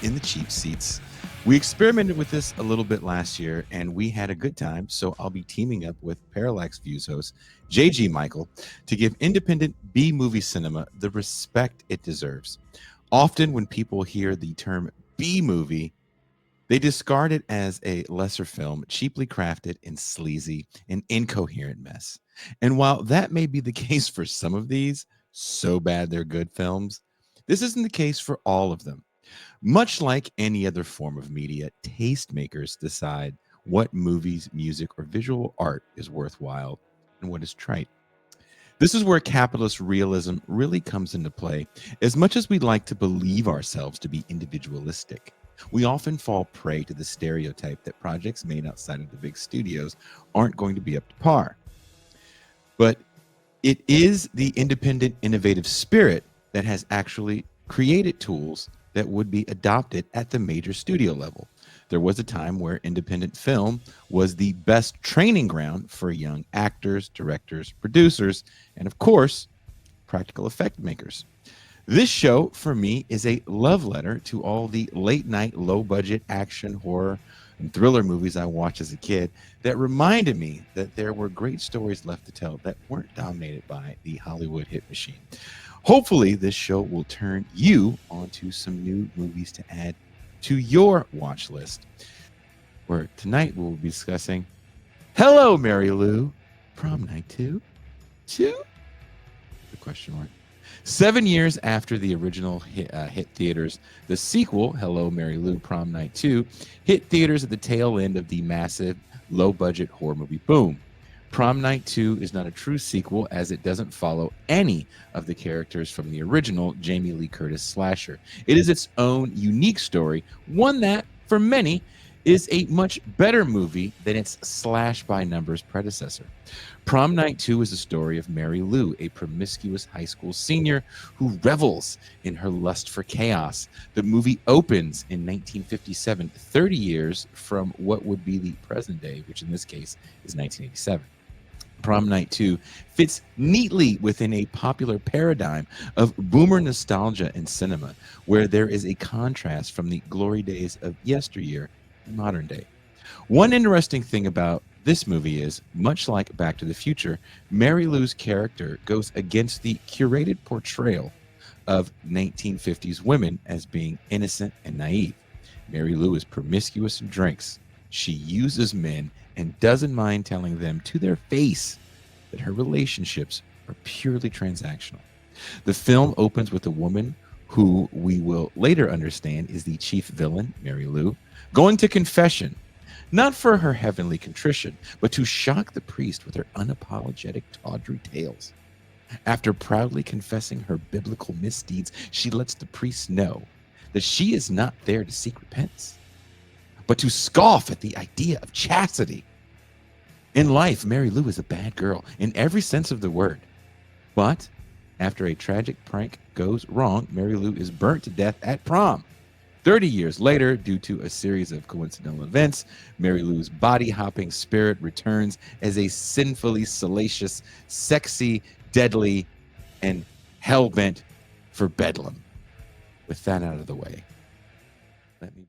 in the cheap seats. We experimented with this a little bit last year and we had a good time. So I'll be teaming up with Parallax Views host JG Michael to give independent B movie cinema the respect it deserves. Often, when people hear the term B movie, they discard it as a lesser film, cheaply crafted and sleazy, an incoherent mess. And while that may be the case for some of these, so bad they're good films, this isn't the case for all of them. Much like any other form of media, tastemakers decide what movies, music, or visual art is worthwhile and what is trite. This is where capitalist realism really comes into play. As much as we like to believe ourselves to be individualistic, we often fall prey to the stereotype that projects made outside of the big studios aren't going to be up to par. But it is the independent, innovative spirit that has actually created tools that would be adopted at the major studio level. There was a time where independent film was the best training ground for young actors, directors, producers, and of course, practical effect makers. This show, for me, is a love letter to all the late night, low budget action, horror, and thriller movies I watched as a kid that reminded me that there were great stories left to tell that weren't dominated by the Hollywood hit machine. Hopefully, this show will turn you onto some new movies to add to your watch list. Where tonight we'll be discussing Hello, Mary Lou, Prom Night 2? 2? The question mark. 7 years after the original hit theaters, the sequel, Hello, Mary Lou, Prom Night 2, hit theaters at the tail end of the massive, low-budget horror movie boom. Prom Night 2 is not a true sequel as it doesn't follow any of the characters from the original Jamie Lee Curtis slasher. It is its own unique story, one that, for many, is a much better movie than its slash-by-numbers predecessor. Prom Night 2 is the story of Mary Lou, a promiscuous high school senior who revels in her lust for chaos. The movie opens in 1957, 30 years from what would be the present day, which in this case is 1987. Prom Night 2 fits neatly within a popular paradigm of boomer nostalgia in cinema, where there is a contrast from the glory days of yesteryear to modern day. One interesting thing about this movie is, much like Back to the Future, Mary Lou's character goes against the curated portrayal of 1950s women as being innocent and naive. Mary Lou is promiscuous and drinks. She uses men and doesn't mind telling them to their face that her relationships are purely transactional. The film opens with a woman who we will later understand is the chief villain, Mary Lou, going to confession, not for her heavenly contrition, but to shock the priest with her unapologetic tawdry tales. After proudly confessing her biblical misdeeds, she lets the priest know that she is not there to seek repentance, but to scoff at the idea of chastity. In life, Mary Lou is a bad girl in every sense of the word. But after a tragic prank goes wrong, Mary Lou is burnt to death at prom. 30 years later, due to a series of coincidental events, Mary Lou's body-hopping spirit returns as a sinfully salacious, sexy, deadly, and hell-bent for bedlam. With that out of the way, let me...